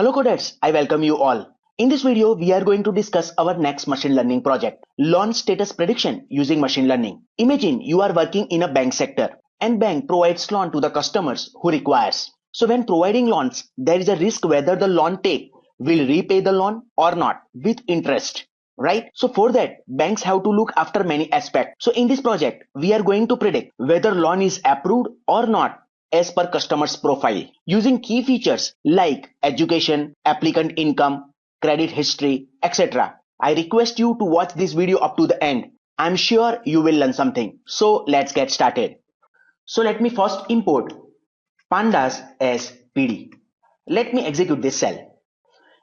Hello coders, I welcome you all. In this video, we are going to discuss our next machine learning project, loan status prediction using machine learning. Imagine you are working in a bank sector and bank provides loan to the customers who requires. So when providing loans, there is a risk whether the loan take will repay the loan or not with interest. Right? So for that, banks have to look after many aspects. So in this project, we are going to predict whether loan is approved or not as per customer's profile using key features like education, applicant income, credit history, etc. I request you to watch this video up to the end. I'm sure you will learn something. So let's get started. So let me first import pandas as PD. Let me execute this cell.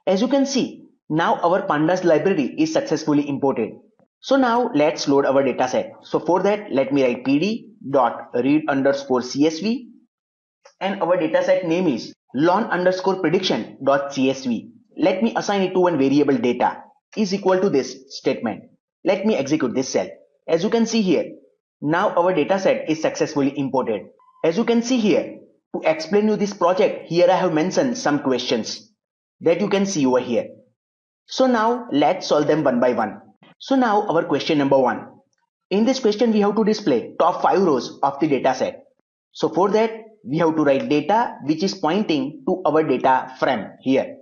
As you can see, now our pandas library is successfully imported. So now let's load our dataset. So for that, let me write pd.read_csv and our dataset name is loan_prediction.csv. Let me assign it to one variable data is equal to this statement. Let me execute this cell. As you can see here, now our dataset is successfully imported. As you can see here, to explain you this project, here I have mentioned some questions that you can see over here. So now let's solve them one by one. So now our question number 1. In this question, we have to display top 5 rows of the dataset. So for that, we have to write data which is pointing to our data frame here.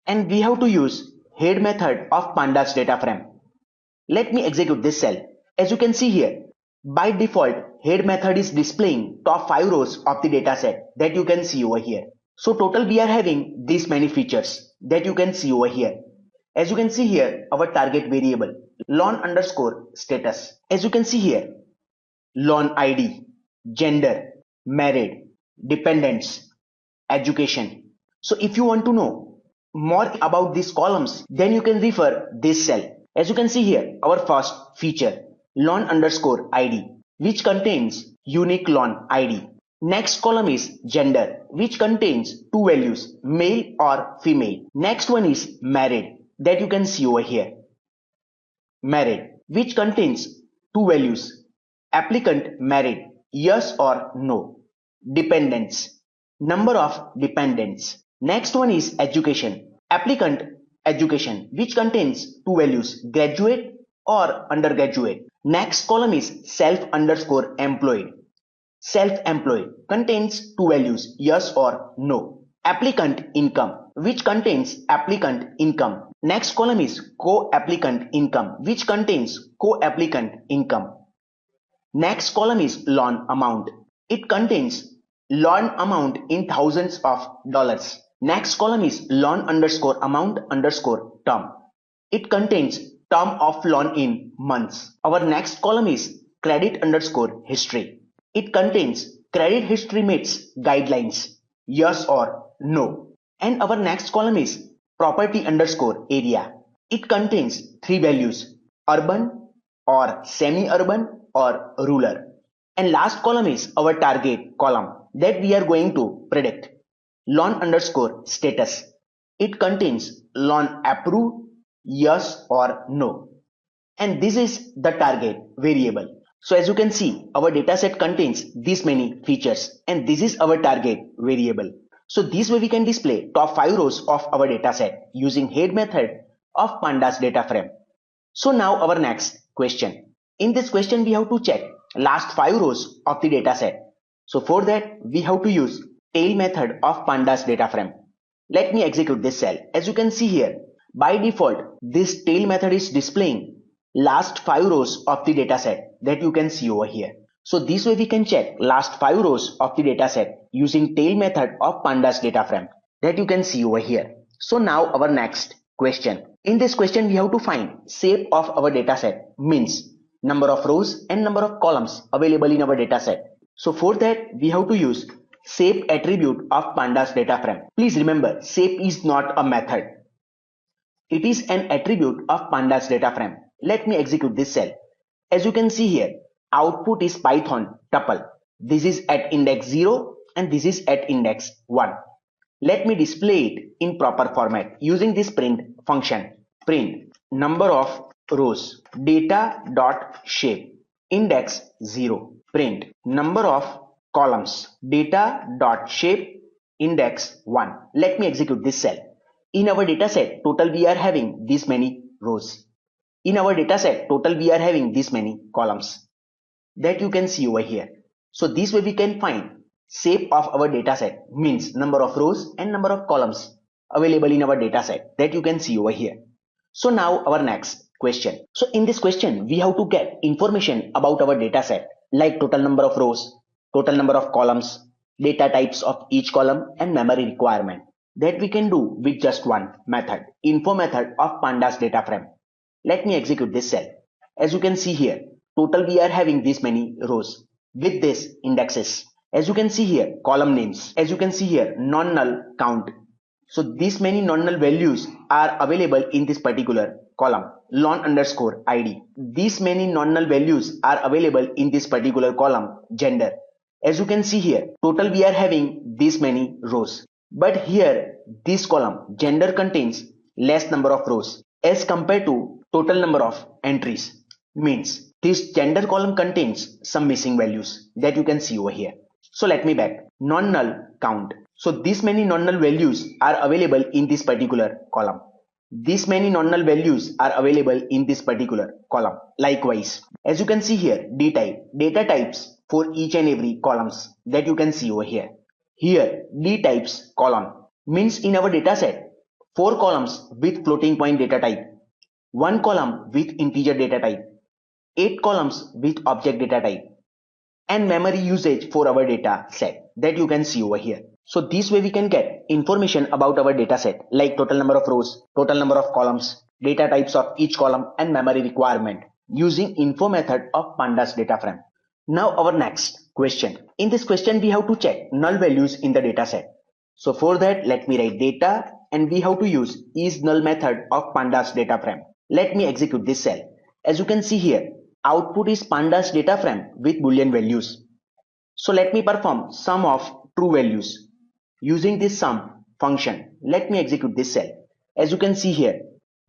And we have to use head method of pandas data frame. Let me execute this cell. As you can see here, by default, head method is displaying top 5 rows of the dataset that you can see over here. So total we are having these many features that you can see over here. As you can see here, our target variable, loan_status. As you can see here, loan ID, gender, married, dependents, education. So if you want to know more about these columns, then you can refer this cell. As you can see here, our first feature, loan_ID, which contains unique loan ID. Next column is gender, which contains 2 values, male or female. Next one is married, that you can see over here. Married, which contains 2 values, applicant married, yes or no. Dependents, number of dependents. Next one is education, applicant education, which contains 2 values, graduate or undergraduate. Next column is self_employed. Self-employed contains 2 values, yes or no. Applicant income, which contains applicant income. Next column is co-applicant income, which contains co-applicant income. Next column is loan amount. It contains loan amount in thousands of dollars. Next column is loan_amount_term. It contains term of loan in months. Our next column is credit_history. It contains credit history meets guidelines, yes or no. And our next column is property_area. It contains 3 values, urban or semi-urban or rural. And last column is our target column that we are going to predict, loan_status. It contains loan approved, yes or no. And this is the target variable. So as you can see, our dataset contains these many features and this is our target variable. So this way we can display top 5 rows of our dataset using head method of pandas data frame. So now our next question. In this question, we have to check last 5 rows of the dataset. So for that, we have to use tail method of pandas data frame. Let me execute this cell. As you can see here, by default, this tail method is displaying last 5 rows of the dataset that you can see over here. So this way we can check last 5 rows of the dataset using tail method of pandas data frame that you can see over here. So now our next question. In this question, we have to find shape of our dataset, means number of rows and number of columns available in our dataset. So for that, we have to use shape attribute of pandas data frame. Please remember, shape is not a method. It is an attribute of pandas data frame. Let me execute this cell. As you can see here, output is Python tuple. This is at index 0 and this is at index 1. Let me display it in proper format using this print function. Print number of rows, data.shape, index 0. Print number of columns, data.shape, index 1. Let me execute this cell. In our dataset, total we are having this many rows. In our dataset, total we are having this many columns. That you can see over here. So this way we can find shape of our dataset, means number of rows and number of columns available in our dataset, that you can see over here. So now our next question. So in this question, we have to get information about our dataset, like total number of rows, total number of columns, data types of each column, and memory requirement. That we can do with just one method, info method of pandas data frame. Let me execute this cell. As you can see here, total we are having this many rows with this indexes. As you can see here, column names. As you can see here, non-null count. So these many non-null values are available in this particular column, lon_id. These many non-null values are available in this particular column, gender. As you can see here, total we are having these many rows. But here, this column, gender, contains less number of rows as compared to total number of entries. Means this gender column contains some missing values that you can see over here. So let me back. Non-null count. So these many non-null values are available in this particular column. These many non-null values are available in this particular column. Likewise, as you can see here, dtype, data types for each and every columns that you can see over here. Here, dtypes column means in our dataset, 4 columns with floating point data type, 1 column with integer data type, 8 columns with object data type, and memory usage for our data set that you can see over here. So this way we can get information about our data set, like total number of rows, total number of columns, data types of each column, and memory requirement using info method of pandas data frame. Now our next question. In this question we have to check null values in the data set. So for that, let me write data and we have to use isNull method of pandas data frame. Let me execute this cell. As you can see here, output is pandas data frame with boolean values. So let me perform sum of true values using this sum function. Let me execute this cell. As you can see here,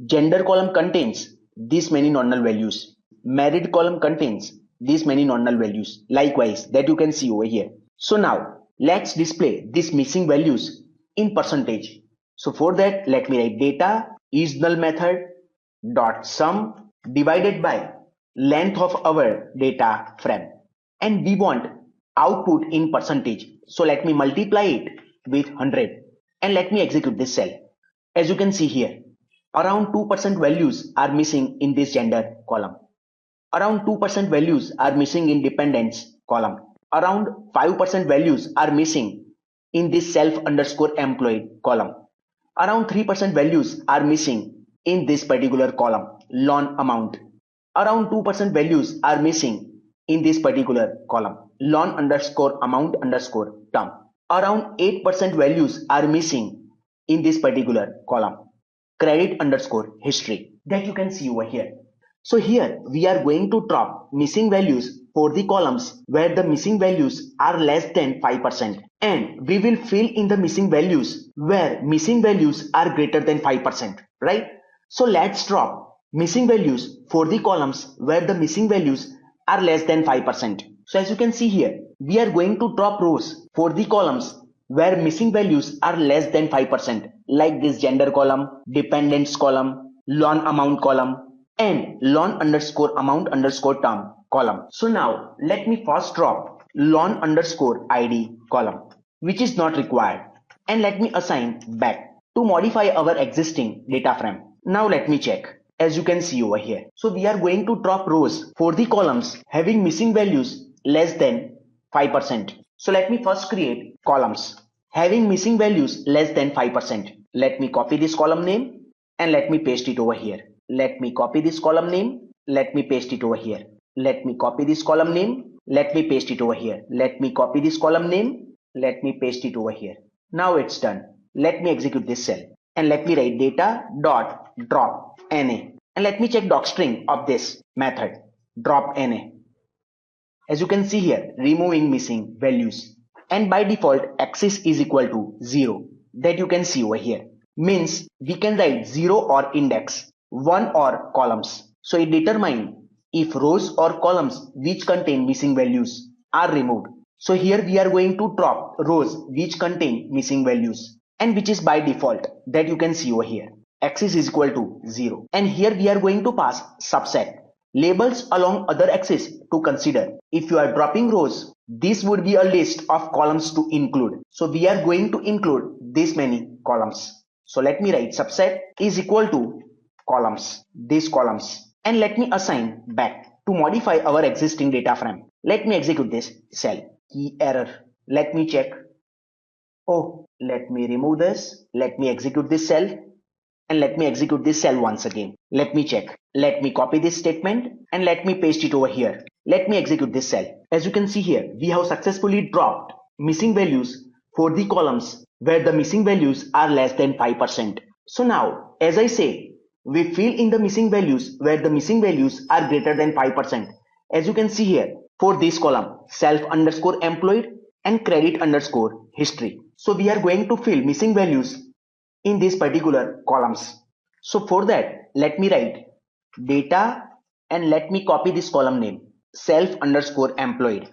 gender column contains these many non-null values. Married column contains these many non-null values. Likewise, that you can see over here. So now let's display these missing values in percentage. So for that, let me write data isNull method dot sum divided by length of our data frame, and we want output in percentage. So let me multiply it with 100 and let me execute this cell. As you can see here, around 2% values are missing in this gender column. Around 2% values are missing in dependents column. Around 5% values are missing in this self_employed column. Around 3% values are missing in this particular column, loan amount. Around 2% values are missing in this particular column, loan_amount_term. Around 8% values are missing in this particular column, credit_history, that you can see over here. So here we are going to drop missing values for the columns where the missing values are less than 5%, and we will fill in the missing values where missing values are greater than 5%, right? So let's drop missing values for the columns where the missing values are less than 5%. So as you can see here, we are going to drop rows for the columns where missing values are less than 5%, like this gender column, dependents column, loan amount column, and loan_amount_term column. So now let me first drop loan_id column, which is not required, and let me assign back to modify our existing data frame. Now let me check. As you can see over here, so we are going to drop rows for the columns having missing values less than 5%. So let me first create columns having missing values less than 5%. Let me copy this column name and let me paste it over here. Let me copy this column name. Let me paste it over here. Let me copy this column name. Let me paste it over here. Let me copy this column name. Let me paste it over here. Now it's done. Let me execute this cell and let me write data dot drop na, and let me check docstring of this method drop na. As you can see here, removing missing values, and by default axis is equal to 0, that you can see over here. Means we can write 0 or index, 1 or columns. So it determines if rows or columns which contain missing values are removed. So here we are going to drop rows which contain missing values. and which is by default that you can see over here. Axis is equal to 0. And here we are going to pass subset labels along other axis to consider. If you are dropping rows, this would be a list of columns to include. So we are going to include this many columns. So let me write subset is equal to columns, these columns, and let me assign back to modify our existing data frame. Let me execute this cell. Key error. Let me check. Oh, let me remove this. Let me execute this cell. And let me execute this cell once again. Let me check. Let me copy this statement and let me paste it over here. Let me execute this cell. As you can see here, we have successfully dropped missing values for the columns where the missing values are less than 5%. So now, as I say, we fill in the missing values where the missing values are greater than 5%. As you can see here, for this column, self_employed and credit_history. So we are going to fill missing values in these particular columns. So for that, let me write data and let me copy this column name self_employed.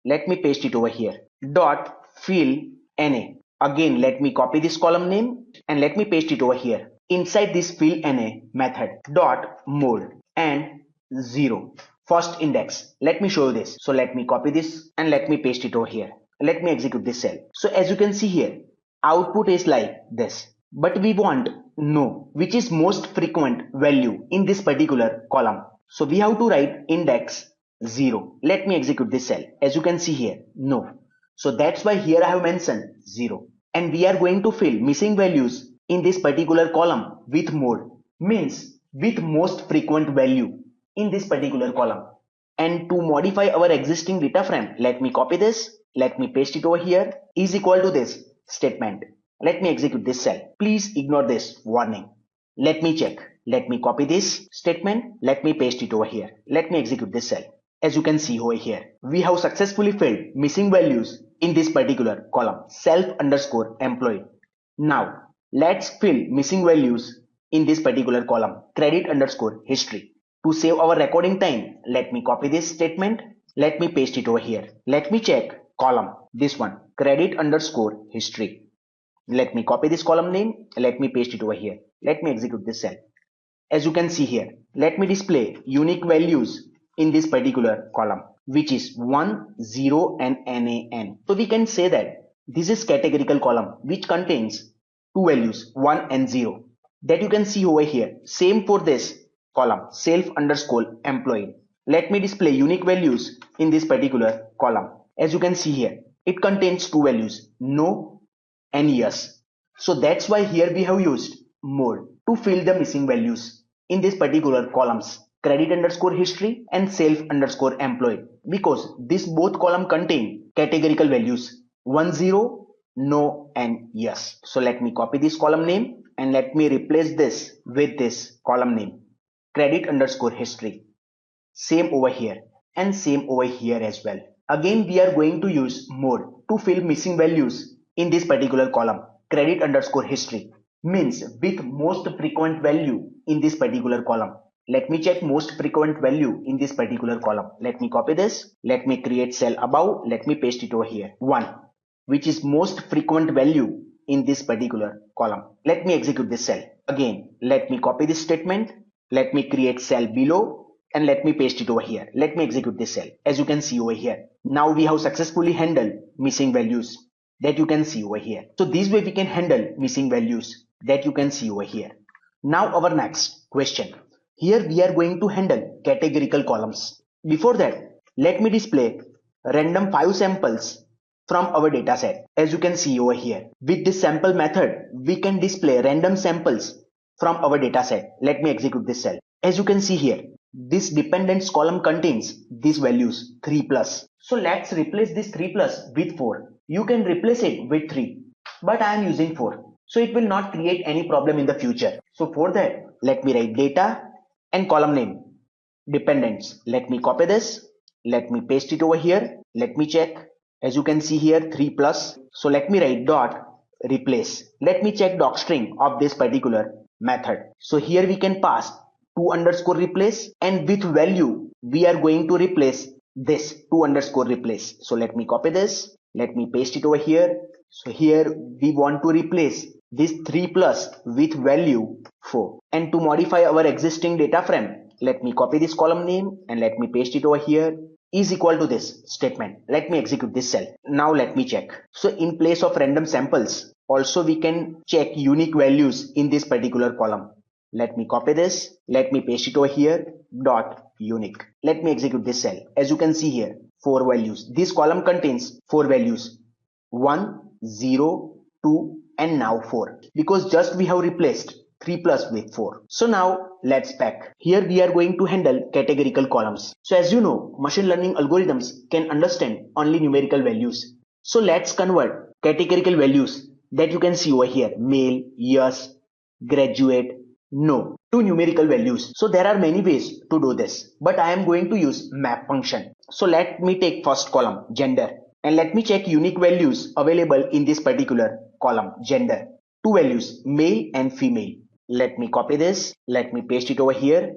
Let me paste it over here. Dot fill NA. Again, let me copy this column name and let me paste it over here. Inside this fill NA method, dot mode and 0. First index. Let me show you this. So let me copy this and let me paste it over here. Let me execute this cell. So as you can see here, output is like this. But we want know which is most frequent value in this particular column. So we have to write index 0. Let me execute this cell. As you can see here, no. So that's why here I have mentioned 0. And we are going to fill missing values in this particular column with mode, means with most frequent value in this particular column. And to modify our existing data frame, let me copy this, let me paste it over here, is equal to this statement. Let me execute this cell. Please ignore this warning. Let me check. Let me copy this statement. Let me paste it over here. Let me execute this cell. As you can see over here, we have successfully filled missing values in this particular column, self_employed. Now, let's fill missing values in this particular column, credit_history. To save our recording time, let me copy this statement. Let me paste it over here. Let me check column, this one, credit_history. Let me copy this column name. Let me paste it over here. Let me execute this cell. As you can see here, let me display unique values in this particular column, which is 1, 0 and NaN. So we can say that this is categorical column which contains two values 1 and 0 that you can see over here. Same for this column self_employed. Let me display unique values in this particular column. As you can see here, it contains two values, no and yes. So that's why here we have used mode to fill the missing values in this particular columns, credit_history and self_employed, because this both column contain categorical values 1, 0, no and yes. So let me copy this column name and let me replace this with this column name, credit_history. Same over here and same over here as well. Again, we are going to use mode to fill missing values in this particular column, credit_history, means with most frequent value in this particular column. Let me check most frequent value in this particular column. Let me copy this. Let me create cell above. Let me paste it over here. 1, which is most frequent value in this particular column. Let me execute this cell. Again, let me copy this statement. Let me create cell below and let me paste it over here. Let me execute this cell. As you can see over here, now we have successfully handled missing values that you can see over here. So this way we can handle missing values that you can see over here. Now our next question. Here we are going to handle categorical columns. Before that, let me display random 5 samples from our dataset. As you can see over here, with this sample method, we can display random samples from our dataset. Let me execute this cell. As you can see here, this dependents column contains these values 3 plus. So let's replace this 3 plus with 4. You can replace it with 3, but I am using 4. So it will not create any problem in the future. So for that, let me write data and column name dependents. Let me copy this. Let me paste it over here. Let me check. As you can see here, 3 plus. So let me write dot replace. Let me check docstring of this particular method. So here we can pass to_replace, and with value we are going to replace this to_replace. So let me copy this. Let me paste it over here. So here we want to replace this 3 plus with value 4. And to modify our existing data frame, let me copy this column name and let me paste it over here, is equal to this statement. Let me execute this cell. Now let me check. So in place of random samples, also we can check unique values in this particular column. Let me copy this. Let me paste it over here. Dot unique. Let me execute this cell. As you can see here, 4 values. This column contains 4 values. 1, 0, 2 and now 4. Because just we have replaced 3 plus with 4. So now let's pack. Here we are going to handle categorical columns. So as you know, machine learning algorithms can understand only numerical values. So let's convert categorical values that you can see over here, male, yes, graduate, no, to numerical values. So there are many ways to do this, but I am going to use map function. So let me take first column, gender, and let me check unique values available in this particular column, gender. 2 values, male and female. Let me copy this, let me paste it over here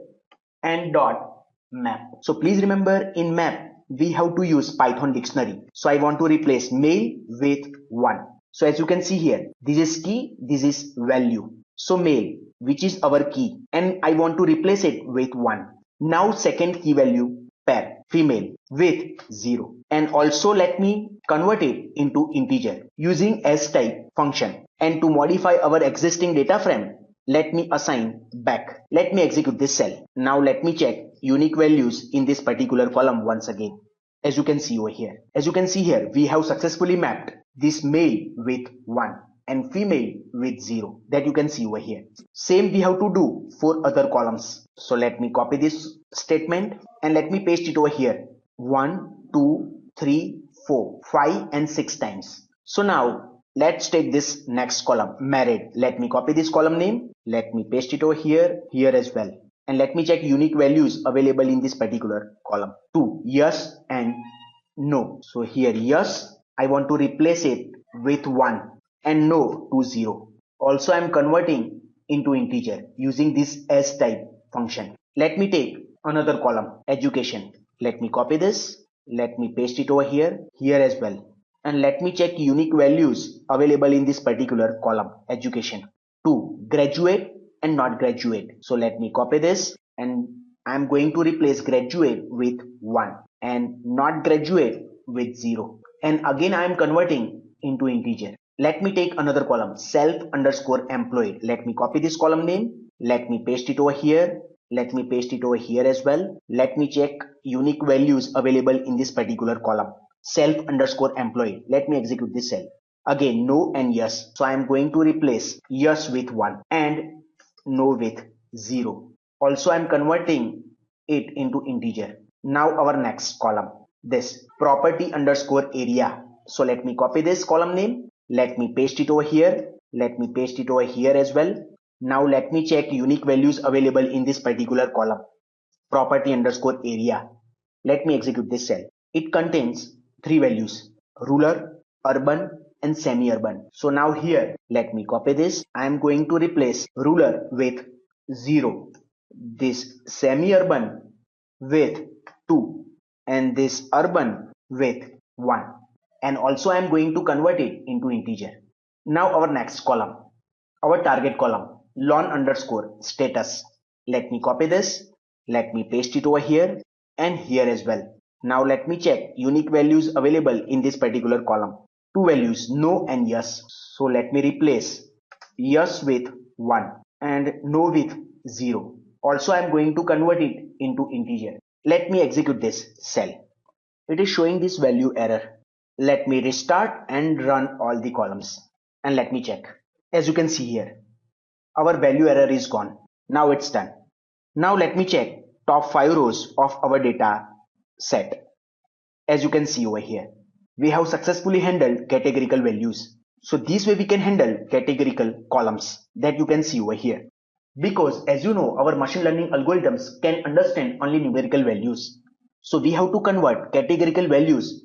and dot map. So please remember, in map we have to use Python dictionary. So I want to replace male with 1. So as you can see here, this is key, this is value. So male, which is our key, and I want to replace it with 1. Now second key value, pair, female, with 0. And also let me convert it into integer using sType function. And to modify our existing data frame, let me assign back. Let me execute this cell. Now let me check unique values in this particular column once again. As you can see over here. As you can see here, we have successfully mapped this male with 1 and female with 0, that you can see over here. Same we have to do for other columns. So let me copy this statement and let me paste it over here. 1, 2, 3, 4, 5 and 6 times. So now let's take this next column, married. Let me copy this column name. Let me paste it over here, here as well. And let me check unique values available in this particular column. 2, yes and no. So here yes, I want to replace it with 1 and no to 0. Also I am converting into integer using this sType function. Let me take another column, education. Let me copy this. Let me paste it over here, here as well. And let me check unique values available in this particular column, education. 2, graduate and not graduate. So let me copy this and I am going to replace graduate with 1 and not graduate with 0. And again I am converting into integer. Let me take another column, self underscore employed. Let me copy this column name. Let me paste it over here. Let me paste it over here as well. Let me check unique values available in this particular column, self underscore employed. Let me execute this cell. Again, no and yes. So I am going to replace yes with 1 and no with 0. Also I am converting it into integer. Now our next column, this property underscore area. So let me copy this column name. Let me paste it over here. Let me paste it over here as well. Now let me check unique values available in this particular column, property underscore area. Let me execute this cell. It contains 3 values, rural, urban and semi-urban. So now here, let me copy this. I am going to replace rural with 0, this semi-urban with 2 and this urban with 1. And also I am going to convert it into integer. Now our next column, our target column, loan underscore status. Let me copy this. Let me paste it over here and here as well. Now let me check unique values available in this particular column. 2 values, no and yes. So let me replace yes with 1 and no with 0. Also I am going to convert it into integer. Let me execute this cell. It is showing this value error. Let me restart and run all the columns and let me check. As you can see here, our value error is gone. Now it's done. Now let me check top 5 rows of our data set. As you can see over here, we have successfully handled categorical values. So this way we can handle categorical columns that you can see over here. Because as you know, our machine learning algorithms can understand only numerical values. So we have to convert categorical values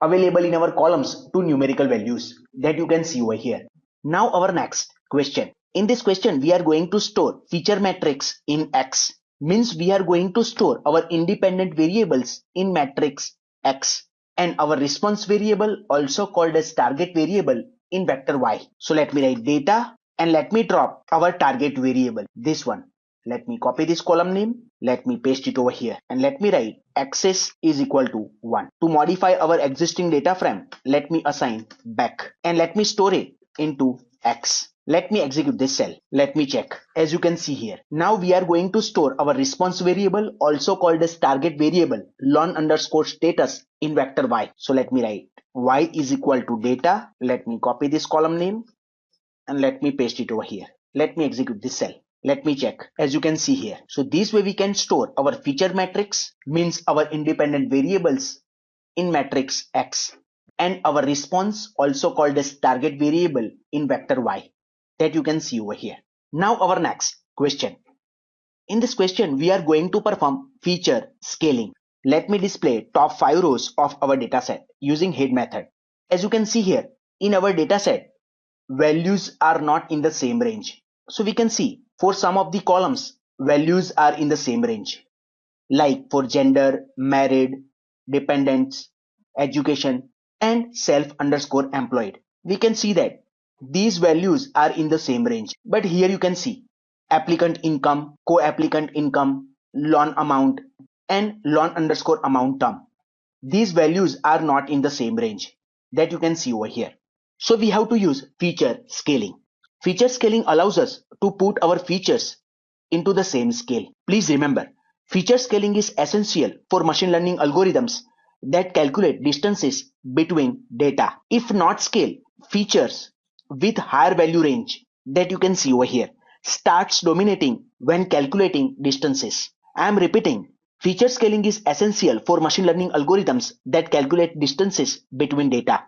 available in our columns to numerical values that you can see over here. Now our next question. In this question, we are going to store feature matrix in X. Means we are going to store our independent variables in matrix X. And our response variable, also called as target variable, in vector y. So let me write data and let me drop our target variable, this one. Let me copy this column name, let me paste it over here and let me write access is equal to 1. To modify our existing data frame, let me assign back and let me store it into X. Let me execute this cell. Let me check. As you can see here, now we are going to store our response variable, also called as target variable, learn underscore status in vector y. So let me write y is equal to data. Let me copy this column name and let me paste it over here. Let me execute this cell. Let me check. As you can see here, so this way we can store our feature matrix, means our independent variables in matrix X, and our response, also called as target variable, in vector y, that you can see over here. Now our next question. In this question, we are going to perform feature scaling. Let me display top 5 rows of our dataset using head method. As you can see here, in our dataset, values are not in the same range. So we can see for some of the columns, values are in the same range. Like for gender, married, dependents, education, and self_employed. We can see that these values are in the same range. But here you can see applicant income, co-applicant income, loan amount, and loan_amount term. These values are not in the same range, that you can see over here. So we have to use feature scaling. Feature scaling allows us to put our features into the same scale. Please remember, feature scaling is essential for machine learning algorithms that calculate distances between data. If not scale, features with higher value range, that you can see over here, starts dominating when calculating distances. I am repeating, feature scaling is essential for machine learning algorithms that calculate distances between data.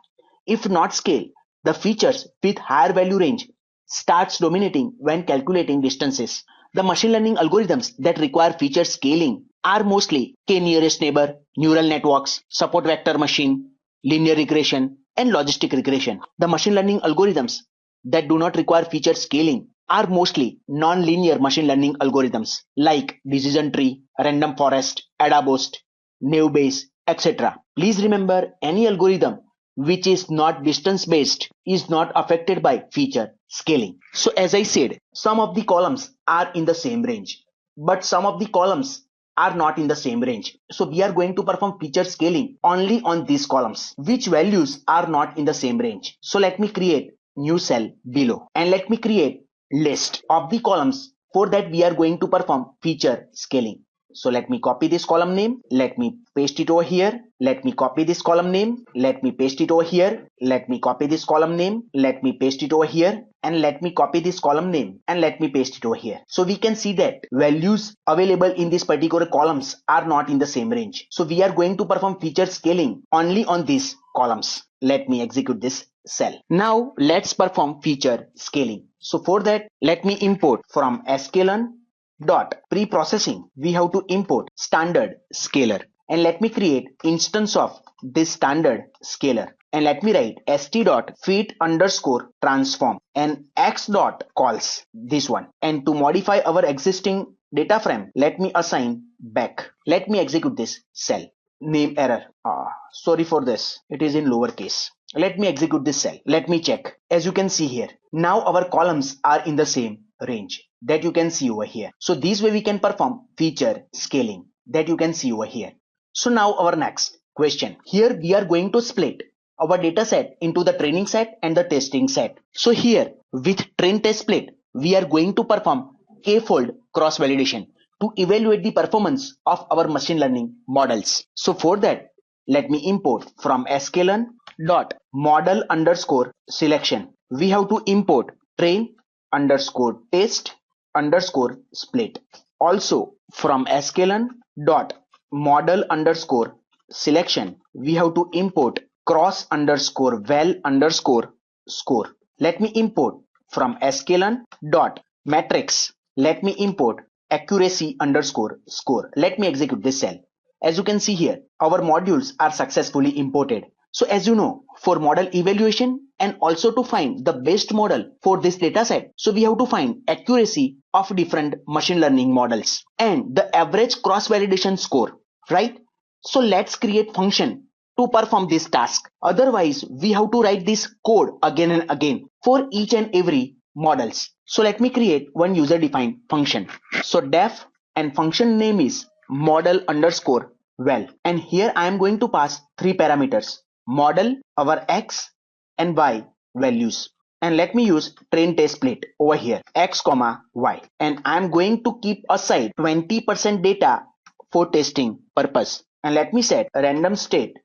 If not scale, the features with higher value range starts dominating when calculating distances. The machine learning algorithms that require feature scaling are mostly k-nearest neighbor, neural networks, support vector machine, linear regression, and logistic regression. The machine learning algorithms that do not require feature scaling are mostly non-linear machine learning algorithms like decision tree, random forest, AdaBoost, naive Bayes, etc. Please remember, any algorithm which is not distance based is not affected by feature scaling. So as I said, some of the columns are in the same range, but some of the columns are not in the same range. So we are going to perform feature scaling only on these columns, which values are not in the same range. So let me create new cell below and let me create list of the columns. For that we are going to perform feature scaling. So let me copy this column name, let me paste it over here, let me copy this column name, let me paste it over here, let me copy this column name, let me paste it over here, and let me copy this column name and let me paste it over here. So we can see that values available in these particular columns are not in the same range. So we are going to perform feature scaling only on these columns. Let me execute this cell. Now let's perform feature scaling. So for that, let me import from sklearn dot preprocessing. We have to import standard scaler and let me create instance of this standard scaler and let me write st.fit_transform and x.calls, this one. And to modify our existing data frame, let me assign back. Let me execute this cell. Name error. Sorry for this. It is in lowercase. Let me execute this cell. Let me check. As you can see here, now our columns are in the same range, that you can see over here. So this way we can perform feature scaling, that you can see over here. So now our next question. Here we are going to split our data set into the training set and the testing set. So here with train test split, we are going to perform k-fold cross validation to evaluate the performance of our machine learning models. So for that, let me import from sklearn dot model underscore selection. We have to import train underscore test underscore split. Also from sklearn dot model underscore selection, we have to import cross underscore val underscore score. Let me import from sklearn dot matrix. Let me import accuracy underscore score. Let me execute this cell. As you can see here, our modules are successfully imported. So as you know, for model evaluation and also to find the best model for this dataset, so we have to find accuracy of different machine learning models and the average cross validation score, right? So let's create function to perform this task. Otherwise, we have to write this code again and again for each and every models. So let me create one user defined function. So def and function name is model underscore well, and here I am going to pass three parameters: model, our x and y values. And let me use train test split over here, x comma y, and I am going to keep aside 20% data for testing purpose. And let me set random state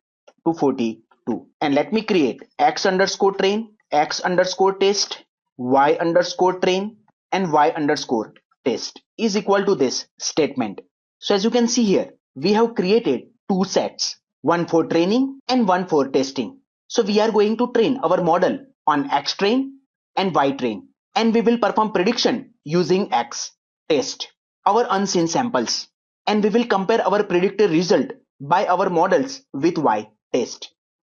to 42, and let me create x underscore train, x underscore test, y underscore train, and y underscore test is equal to this statement. So as you can see here, we have created two sets, one for training and one for testing. So we are going to train our model on x train and y train, and we will perform prediction using x test, our unseen samples, and we will compare our predicted result by our models with y test.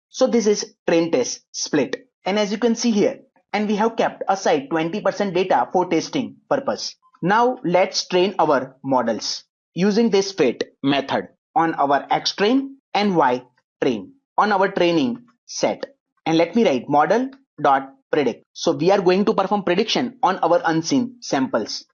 So this is train test split, and as you can see here, and we have kept aside 20% data for testing purpose. Now let's train our models using this fit method on our x train and y train on our training set. And let me write model dot predict. So we are going to perform prediction on our unseen samples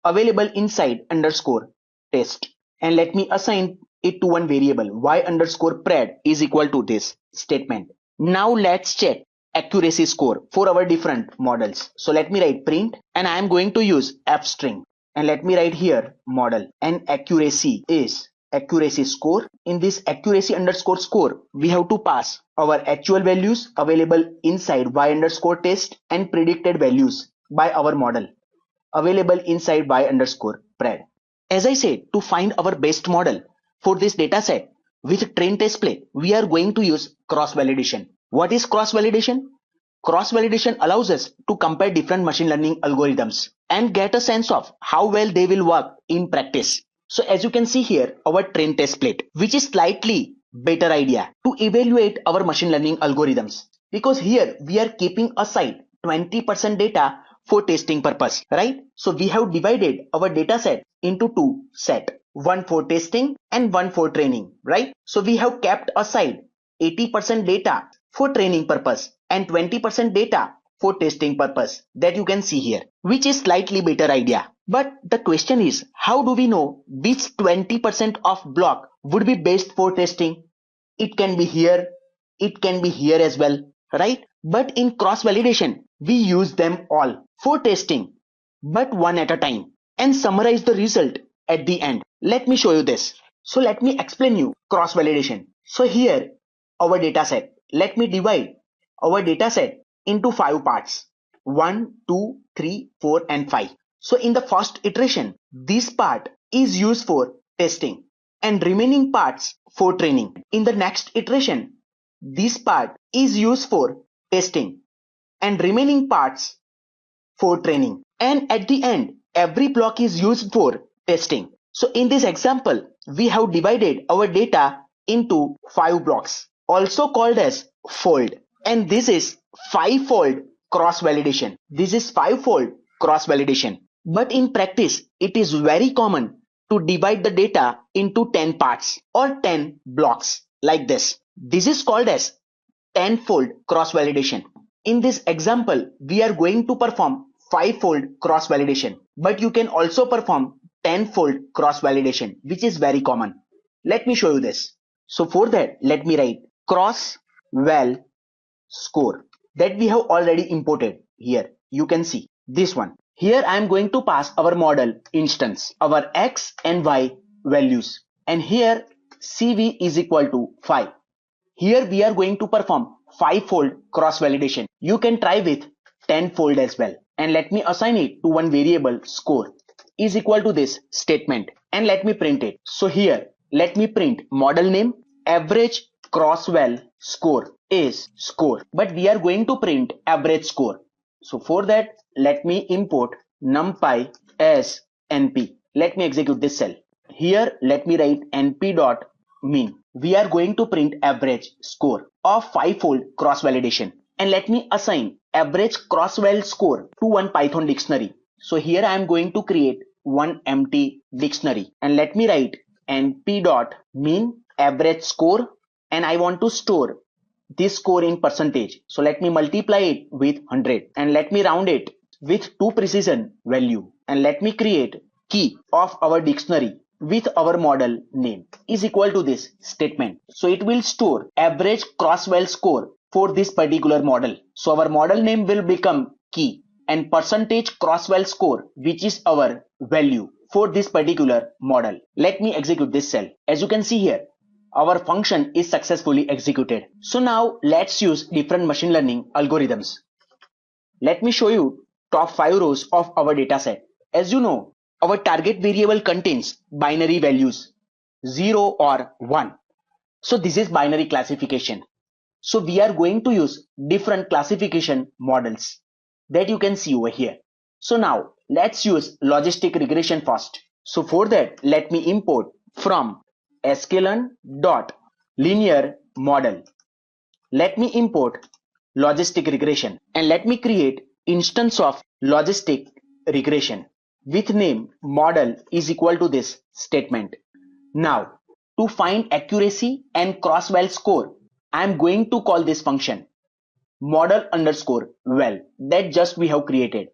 available inside underscore test, and let me assign it to one variable, y underscore pred is equal to this statement. Now let's check accuracy score for our different models. So let me write print, and I am going to use f string, and let me write here model, and accuracy is accuracy score. In this accuracy underscore score, we have to pass our actual values available inside y underscore test and predicted values by our model available inside y underscore pred. As I said, to find our best model for this dataset with train test split, we are going to use cross validation. What is cross validation? Cross validation allows us to compare different machine learning algorithms and get a sense of how well they will work in practice. So as you can see here, our train test split, which is slightly better idea to evaluate our machine learning algorithms, because here we are keeping aside 20% data for testing purpose, right? So we have divided our data set into two sets, one for testing and one for training, right? So we have kept aside 80% data for training purpose and 20% data for testing purpose, that you can see here, which is slightly better idea. But the question is, how do we know which 20% of block would be best for testing? It can be here, it can be here as well, right? But in cross validation, we use them all for testing, but one at a time, and summarize the result at the end. Let me show you this. So let me explain you cross validation. So here, our data set. Let me divide our data set into 5 parts: 1, 2, 3, 4, and 5. So in the first iteration, this part is used for testing and remaining parts for training. In the next iteration, this part is used for testing and remaining parts for training. And at the end, every block is used for testing. So in this example, we have divided our data into 5 blocks, also called as fold. And this is 5-fold cross validation. This is 5-fold cross validation. But in practice, it is very common to divide the data into 10 parts or 10 blocks like this. This is called as 10-fold cross validation. In this example, we are going to perform 5-fold cross validation, but you can also perform 10-fold cross validation, which is very common. Let me show you this. So for that, let me write cross val score that we have already imported here. You can see this one. Here I am going to pass our model instance, our x and y values, and here CV is equal to 5. Here we are going to perform 5-fold cross validation. You can try with 10-fold as well. And let me assign it to one variable score is equal to this statement, and let me print it. So here let me print model name, average cross val score is score, but we are going to print average score. So for that, let me import numpy as np. Let me execute this cell. Here let me write np.mean. We are going to print average score of 5-fold cross validation, and let me assign average cross val score to one Python dictionary. So here I am going to create one empty dictionary, and let me write np.mean average score and I want to store this score in percentage. So let me multiply it with 100 and let me round it with 2 precision value, and let me create key of our dictionary with our model name is equal to this statement. So it will store average cross-val score for this particular model. So our model name will become key and percentage cross-val score, which is our value for this particular model. Let me execute this cell. As you can see here, our function is successfully executed. So now let's use different machine learning algorithms. Let me show you top 5 rows of our dataset. As you know, our target variable contains binary values 0 or 1. So this is binary classification. So we are going to use different classification models that you can see over here. So now let's use logistic regression first. So for that, let me import from sklearn.linear model. Let me import logistic regression and let me create instance of logistic regression with name model is equal to this statement. Now to find accuracy and cross-val score, I am going to call this function model underscore val that just we have created.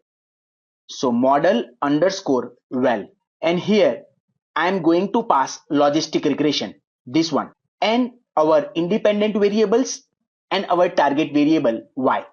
So model underscore val, and here I am going to pass logistic regression, this one, and our independent variables and our target variable y.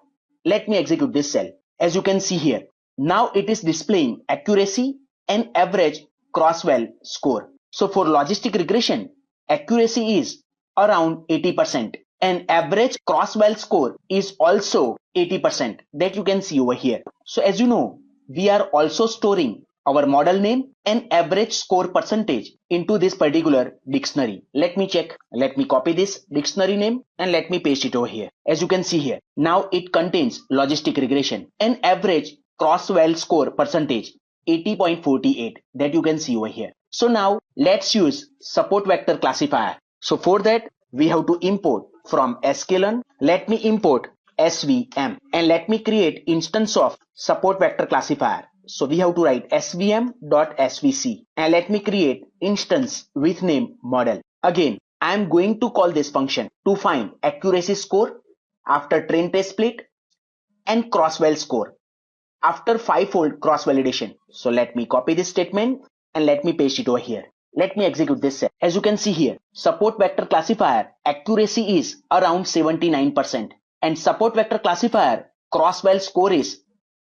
Let me execute this cell. As you can see here, now it is displaying accuracy and average cross-val score. So for logistic regression, accuracy is around 80% and average cross-val score is also 80% that you can see over here. So as you know, we are also storing our model name and average score percentage into this particular dictionary. Let me check. Let me copy this dictionary name and let me paste it over here. As you can see here, now it contains logistic regression and average cross-val score percentage 80.48 that you can see over here. So now let's use support vector classifier. So for that, we have to import from sklearn. Let me import svm and let me create instance of support vector classifier. So we have to write svm.svc and let me create instance with name model. Again, I am going to call this function to find accuracy score after train test split and cross-val score after 5-fold cross-validation. So let me copy this statement and let me paste it over here. Let me execute this cell. As you can see here, support vector classifier accuracy is around 79% and support vector classifier cross-val score is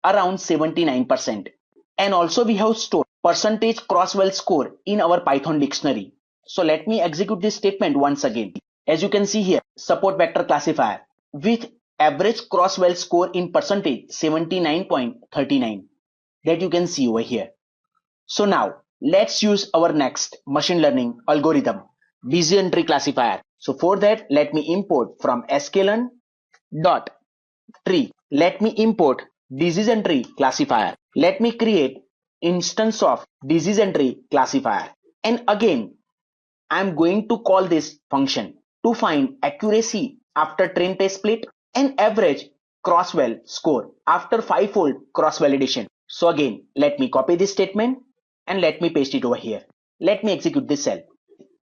around 79%. And also we have stored percentage cross-val score in our Python dictionary. So let me execute this statement once again. As you can see here, support vector classifier with average cross-val score in percentage 79.39 that you can see over here. So now let's use our next machine learning algorithm, decision tree classifier. So for that, let me import from sklearn.tree. Let me import decision tree classifier. Let me create instance of decision tree classifier. And again, I'm going to call this function to find accuracy after train test split and average cross-val score after 5-fold cross-validation. So again, let me copy this statement and let me paste it over here. Let me execute this cell.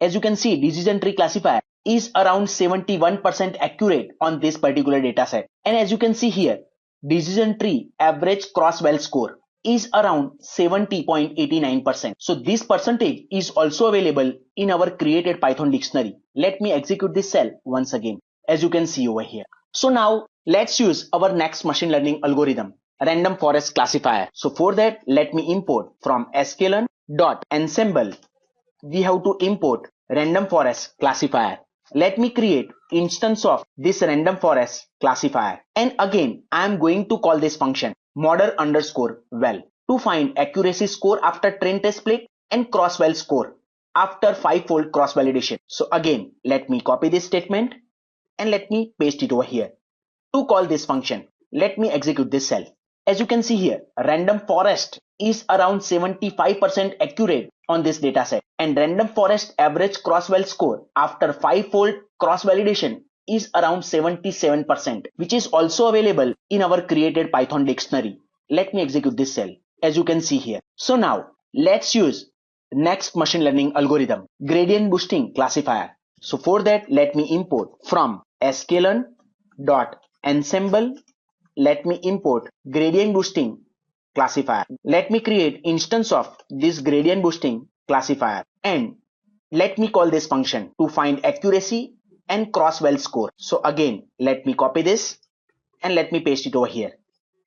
As you can see, decision tree classifier is around 71% accurate on this particular dataset. And as you can see here, decision tree average cross-val score is around 70.89%. So this percentage is also available in our created Python dictionary. Let me execute this cell once again, as you can see over here. So now let's use our next machine learning algorithm, random forest classifier. So for that, let me import from sklearn.ensemble. We have to import random forest classifier. Let me create instance of this random forest classifier. And again, I am going to call this function model underscore val to find accuracy score after train test split and cross-val score after 5-fold cross-validation. So again, let me copy this statement and let me paste it over here. To call this function, let me execute this cell. As you can see here, random forest is around 75% accurate on this dataset, and random forest average cross-val score after 5-fold cross-validation is around 77%, which is also available in our created Python dictionary. Let me execute this cell, as you can see here. So now let's use next machine learning algorithm, gradient boosting classifier. So for that, let me import from sklearn dot ensemble. Let me import gradient boosting classifier. Let me create instance of this gradient boosting classifier and let me call this function to find accuracy and cross-well score. So again, let me copy this and let me paste it over here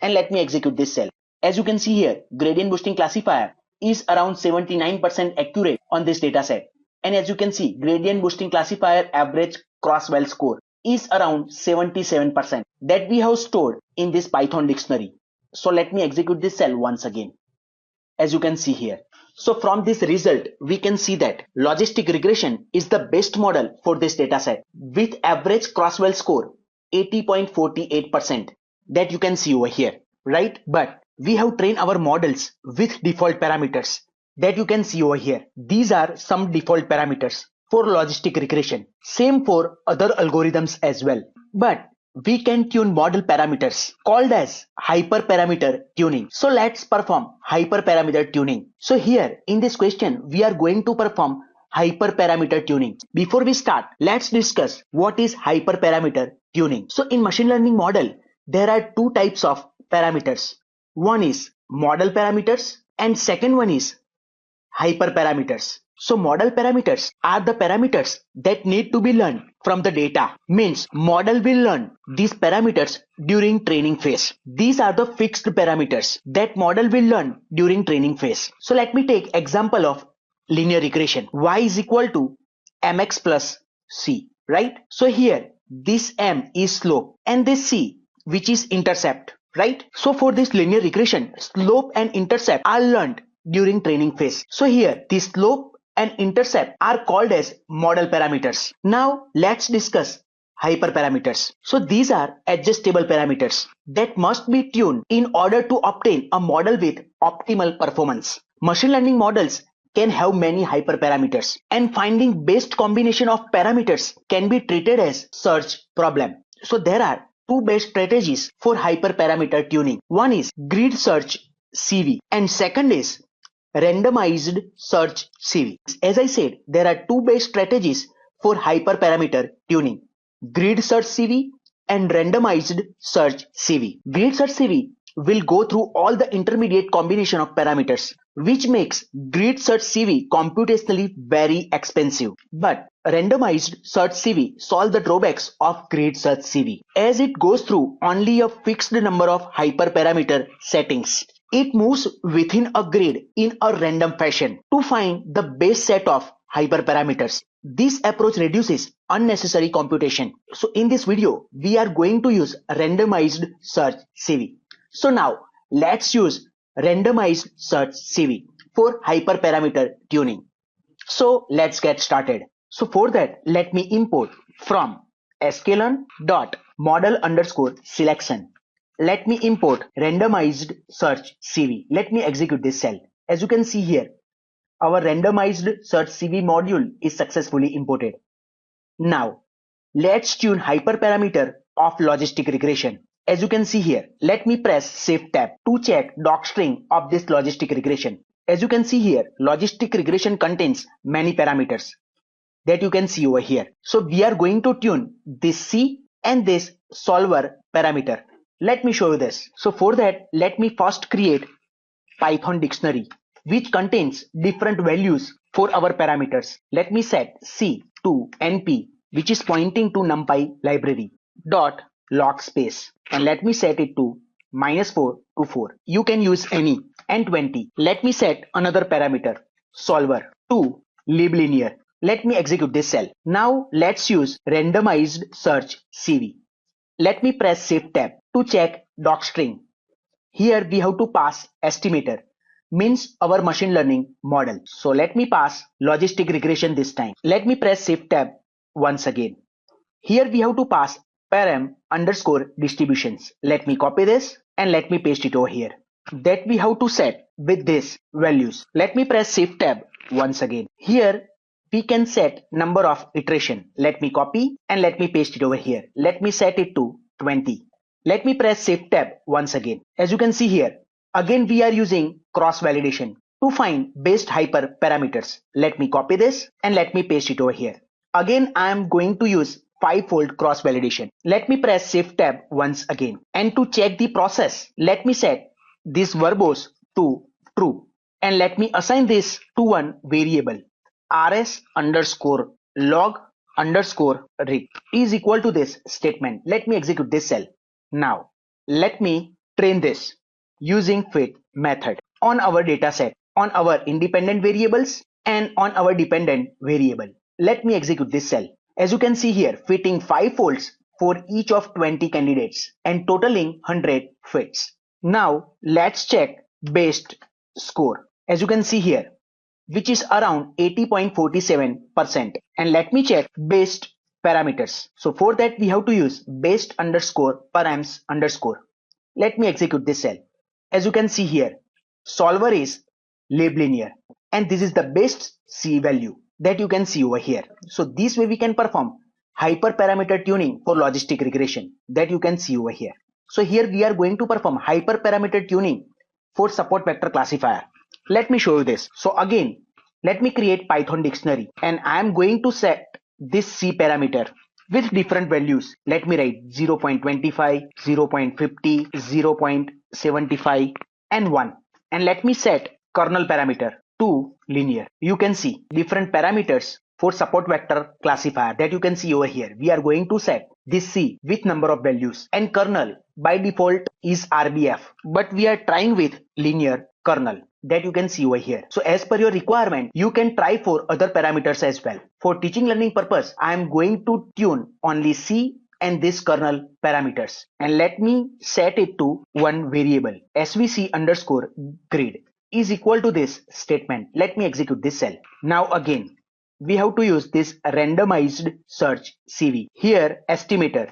and let me execute this cell. As you can see here, gradient boosting classifier is around 79% accurate on this dataset. And as you can see, gradient boosting classifier average cross-well score is around 77% that we have stored in this Python dictionary. So let me execute this cell once again. As you can see here. So from this result, we can see that logistic regression is the best model for this dataset with average cross-well score 80.48% that you can see over here, right? But we have trained our models with default parameters that you can see over here. These are some default parameters for logistic regression. Same for other algorithms as well. But we can tune model parameters called as hyperparameter tuning. So let's perform hyperparameter tuning. So here in this question, we are going to perform hyperparameter tuning. Before we start, let's discuss what is hyperparameter tuning. So in machine learning model, there are two types of parameters. One is model parameters and second one is hyperparameters. So model parameters are the parameters that need to be learned from the data. Means model will learn these parameters during training phase. These are the fixed parameters that model will learn during training phase. So let me take example of linear regression. Y is equal to mx plus c, right? So here this m is slope and this c which is intercept, right? So for this linear regression, slope and intercept are learned during training phase. So here the slope and intercept are called as model parameters. Now let's discuss hyperparameters. So these are adjustable parameters that must be tuned in order to obtain a model with optimal performance. Machine learning models can have many hyperparameters and finding best combination of parameters can be treated as search problem. So there are two best strategies for hyperparameter tuning. One is grid search CV and second is randomized search CV. As I said, there are two best strategies for hyperparameter tuning: grid search CV and randomized search CV. Grid search CV will go through all the intermediate combination of parameters, which makes grid search CV computationally very expensive. But randomized search CV solves the drawbacks of grid search CV as it goes through only a fixed number of hyperparameter settings. It moves within a grid in a random fashion to find the base set of hyperparameters. This approach reduces unnecessary computation. So in this video, we are going to use randomized search CV. So now let's use randomized search CV for hyperparameter tuning. So let's get started. So for that, let me import from sklearn.model_selection. Let me import randomized search CV. Let me execute this cell. As you can see here, our randomized search CV module is successfully imported. Now, let's tune hyperparameter of logistic regression. As you can see here, let me press Shift tab to check docstring of this logistic regression. As you can see here, logistic regression contains many parameters that you can see over here. So we are going to tune this C and this solver parameter. Let me show you this. So for that, let me first create Python dictionary which contains different values for our parameters. Let me set C to NP, which is pointing to NumPy library dot log space, and let me set it to -4 to 4. You can use any. And 20. Let me set another parameter solver to liblinear. Let me execute this cell. Now let's use randomized search CV. Let me press Shift tab to check docstring. Here we have to pass estimator, means our machine learning model. So let me pass logistic regression this time. Let me press Shift tab once again. Here we have to pass param_distributions. Let me copy this and let me paste it over here. That we have to set with these values. Let me press Shift tab once again. Here we can set number of iteration. Let me copy and let me paste it over here. Let me set it to 20. Let me press Shift tab once again. As you can see here, again we are using cross validation to find best hyperparameters. Let me copy this and let me paste it over here. Again, I am going to use 5-fold cross validation. Let me press Shift Tab once again. And to check the process, let me set this verbose to true. And let me assign this to one variable. rs underscore log underscore read is equal to this statement. Let me execute this cell. Now, let me train this using fit method on our dataset, on our independent variables and on our dependent variable. Let me execute this cell. As you can see here, fitting 5 folds for each of 20 candidates and totaling 100 fits. Now let's check based score. As you can see here, which is around 80.47%. And let me check based parameters. So for that we have to use based underscore params underscore. Let me execute this cell. As you can see here, solver is linear and this is the best C value that you can see over here. So this way we can perform hyperparameter tuning for logistic regression that you can see over here. So here we are going to perform hyperparameter tuning for support vector classifier. Let me show you this. So again, let me create Python dictionary and I am going to set this C parameter with different values. Let me write 0.25, 0.50, 0.75 and 1. And let me set kernel parameter to linear. You can see different parameters for support vector classifier that you can see over here. We are going to set this C with number of values and kernel by default is RBF, but we are trying with linear kernel that you can see over here. So as per your requirement, you can try for other parameters as well. For teaching learning purpose, I am going to tune only C and this kernel parameters. And let me set it to one variable. svc underscore grid is equal to this statement. Let me execute this cell. Now again, we have to use this randomized search CV. Here estimator,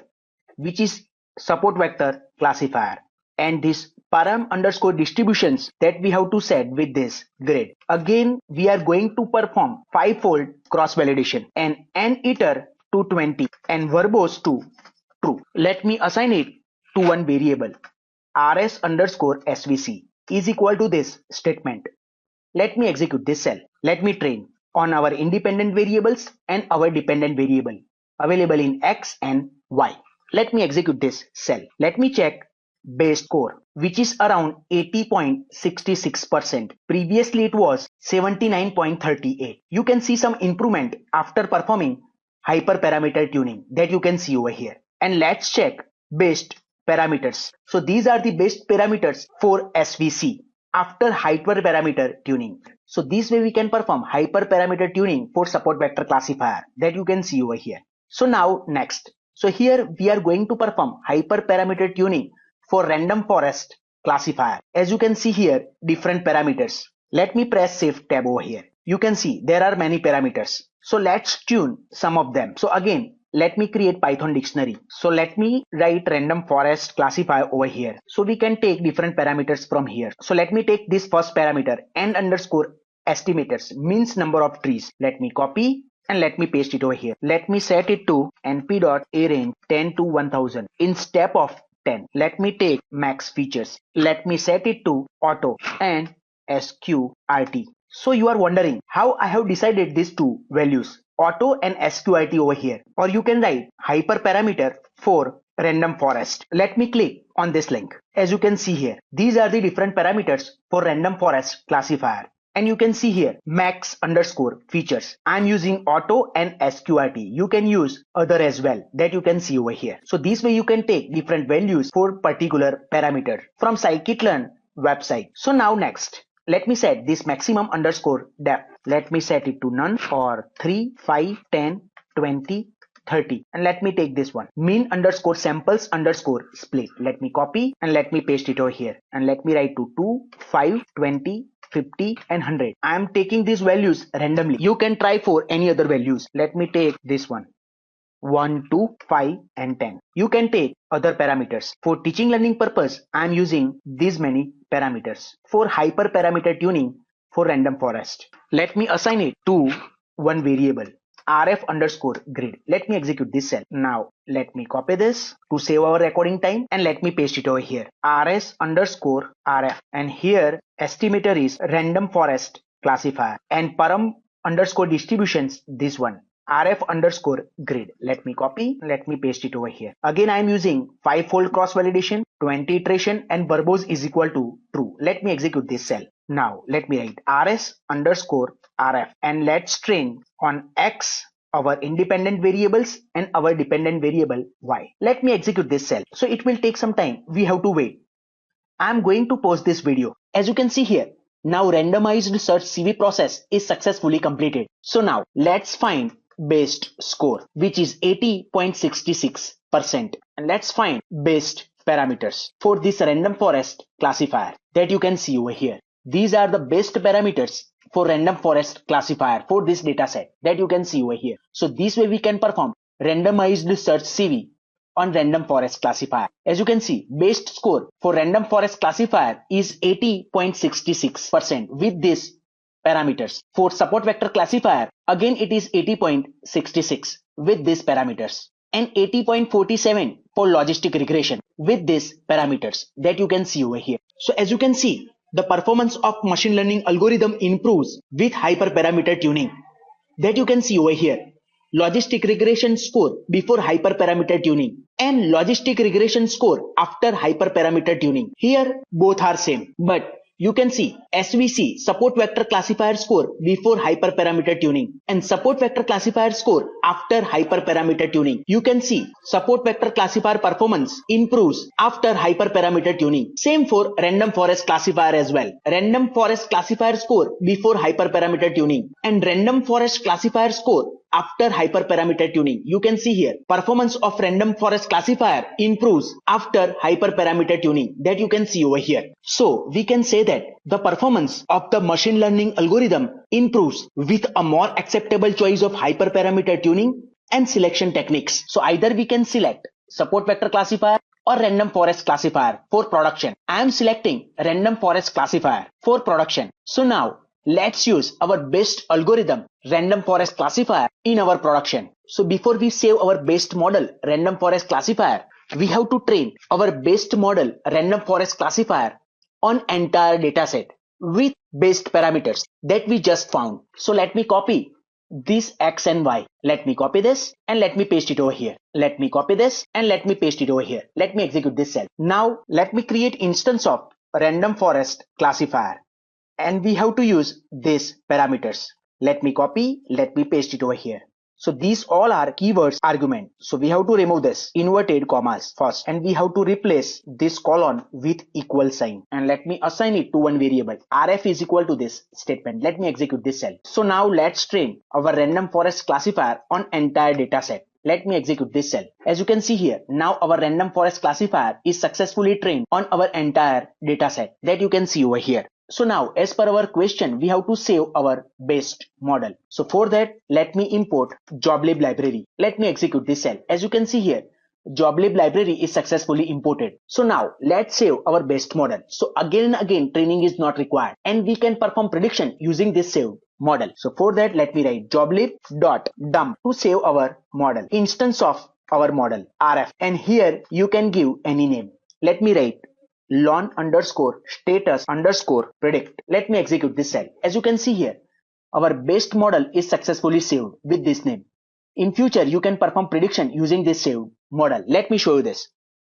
which is support vector classifier, and this param underscore distributions that we have to set with this grid. Again, we are going to perform 5-fold cross validation and an iter to 20 and verbose to true. Let me assign it to one variable. rs underscore svc is equal to this statement. Let me execute this cell. Let me train on our independent variables and our dependent variable available in X and Y. Let me execute this cell. Let me check base score, which is around 80.66%. Previously it was 79.38. You can see some improvement after performing hyperparameter tuning that you can see over here. And let's check based parameters. So these are the best parameters for SVC after hyperparameter tuning. So this way we can perform hyperparameter tuning for support vector classifier that you can see over here. So now next. So here we are going to perform hyperparameter tuning for random forest classifier. As you can see here, different parameters. Let me press Shift tab over here. You can see there are many parameters. So let's tune some of them. So again, let me create Python dictionary. So let me write random forest classifier over here. So we can take different parameters from here. So let me take this first parameter and underscore estimators means number of trees. Let me copy and let me paste it over here. Let me set it to np.arange 10 to 1000 in step of 10. Let me take max features. Let me set it to auto and sqrt. So you are wondering how I have decided these two values, auto and sqrt over here, or you can write hyperparameter for random forest. Let me click on this link. As you can see here, these are the different parameters for random forest classifier. And you can see here max underscore features. I'm using auto and sqrt. You can use other as well that you can see over here. So this way you can take different values for particular parameter from scikit-learn website. So now next, let me set this maximum underscore depth. Let me set it to none or 3, 5, 10, 20, 30. And let me take this one. Mean underscore samples underscore split. Let me copy and let me paste it over here. And let me write to 2, 5, 20, 50 and 100. I am taking these values randomly. You can try for any other values. Let me take this one. 1, 2, 5 and 10. You can take other parameters. For teaching learning purpose, I am using these many parameters. For hyperparameter tuning for random forest, let me assign it to one variable. rf underscore grid. Let me execute this cell. Now let me copy this to save our recording time and let me paste it over here. rs underscore rf, and here estimator is random forest classifier and param underscore distributions, this one. rf underscore grid. Let me copy, let me paste it over here. Again, I am using 5-fold cross validation, 20 iteration, and verbose is equal to true. Let me execute this cell. Now let me write rs underscore rf and let's train on x our independent variables and our dependent variable y. Let me execute this cell. So it will take some time. We have to wait. I'm going to pause this video. As you can see here, now randomized search CV process is successfully completed. So now let's find best score, which is 80.66%, and let's find best parameters for this random forest classifier that you can see over here. These are the best parameters for random forest classifier for this dataset that you can see over here. So this way we can perform randomized search CV on random forest classifier. As you can see, best score for random forest classifier is 80.66% with these parameters. For support vector classifier, again it is 80.66 with these parameters, and 80.47 for logistic regression with these parameters that you can see over here. So as you can see, the performance of machine learning algorithm improves with hyperparameter tuning that you can see over here. Logistic regression score before hyperparameter tuning and logistic regression score after hyperparameter tuning. Here both are same, but you can see SVC support vector classifier score before hyperparameter tuning and support vector classifier score after hyperparameter tuning. You can see support vector classifier performance improves after hyperparameter tuning. Same for random forest classifier as well. Random forest classifier score before hyperparameter tuning and random forest classifier score after hyperparameter tuning. You can see here performance of random forest classifier improves after hyperparameter tuning that you can see over here. So we can say that the performance of the machine learning algorithm improves with a more acceptable choice of hyperparameter tuning and selection techniques. So either we can select support vector classifier or random forest classifier for production. I am selecting random forest classifier for production. So now let's use our best algorithm, random forest classifier, in our production. So before we save our best model, random forest classifier, we have to train our best model, random forest classifier, on entire dataset with best parameters that we just found. So let me copy this x and y. Let me copy this and let me paste it over here. Let me copy this and let me paste it over here. Let me execute this cell. Now let me create instance of random forest classifier. And we have to use these parameters. Let me copy, let me paste it over here. So these all are keywords argument. So we have to remove this inverted commas first, and we have to replace this colon with equal sign. And let me assign it to one variable. rf is equal to this statement. Let me execute this cell. So now let's train our random forest classifier on entire dataset. Let me execute this cell. As you can see here, now our random forest classifier is successfully trained on our entire dataset that you can see over here. So now, as per our question, we have to save our best model. So for that, let me import joblib library. Let me execute this cell. As you can see here, joblib library is successfully imported. So now let's save our best model. So again and again, training is not required, and we can perform prediction using this saved model. So for that, let me write joblib.dump to save our model, instance of our model rf, and here you can give any name. Let me write lon underscore status underscore predict. Let me execute this cell. As you can see here, our best model is successfully saved with this name. In future, you can perform prediction using this saved model. Let me show you this.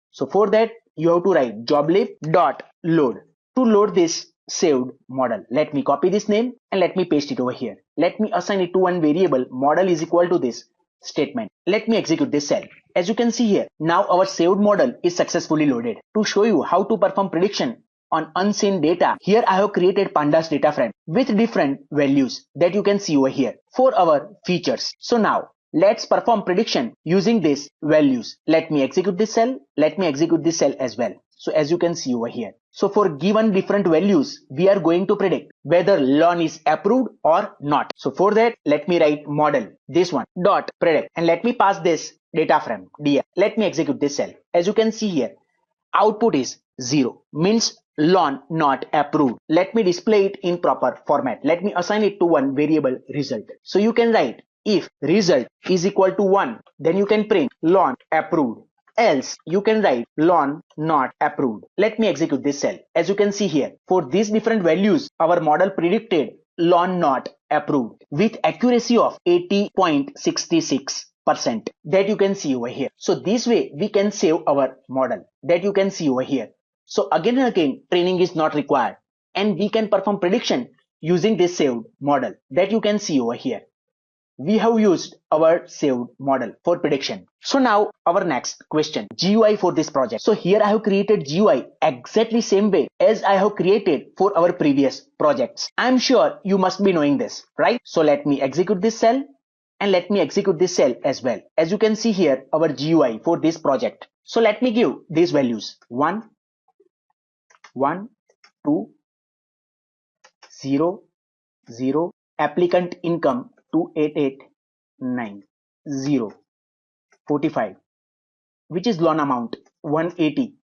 So for that, you have to write joblib.load to load this saved model. Let me copy this name and let me paste it over here. Let me assign it to one variable. Model is equal to this statement. Let me execute this cell. As you can see here, now our saved model is successfully loaded. To show you how to perform prediction on unseen data, here I have created pandas data frame with different values that you can see over here for our features. So now let's perform prediction using these values. Let me execute this cell. Let me execute this cell as well. So as you can see over here. So for given different values, we are going to predict whether lon is approved or not. So for that, let me write model, this one, dot predict, and let me pass this data frame df. Let me execute this cell. As you can see here, output is 0, means lon not approved. Let me display it in proper format. Let me assign it to one variable result. So you can write if result is equal to 1, then you can print lon approved. Else you can write lon not approved. Let me execute this cell. As you can see here, for these different values, our model predicted lon not approved with accuracy of 80.66% that you can see over here. So this way we can save our model that you can see over here. So again and again training is not required and we can perform prediction using this saved model that you can see over here. We have used our saved model for prediction. So now our next question, GUI for this project. So here I have created GUI exactly same way as I have created for our previous projects. I'm sure you must be knowing this, right? So let me execute this cell and let me execute this cell as well. As you can see here, our GUI for this project. So let me give these values 1, 1, 2, 0, 0, applicant income 2889, 45, which is loan amount 180,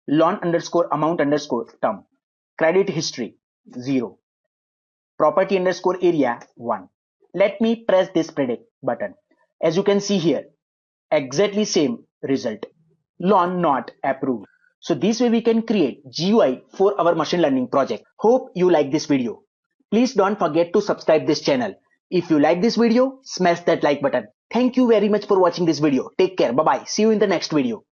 loan underscore amount underscore term, credit history 0, property underscore area 1. Let me press this predict button. As you can see here, exactly same result, loan not approved. So this way we can create GUI for our machine learning project. Hope you like this video. Please don't forget to subscribe this channel. If you like this video, smash that like button. Thank you very much for watching this video. Take care. Bye bye. See you in the next video.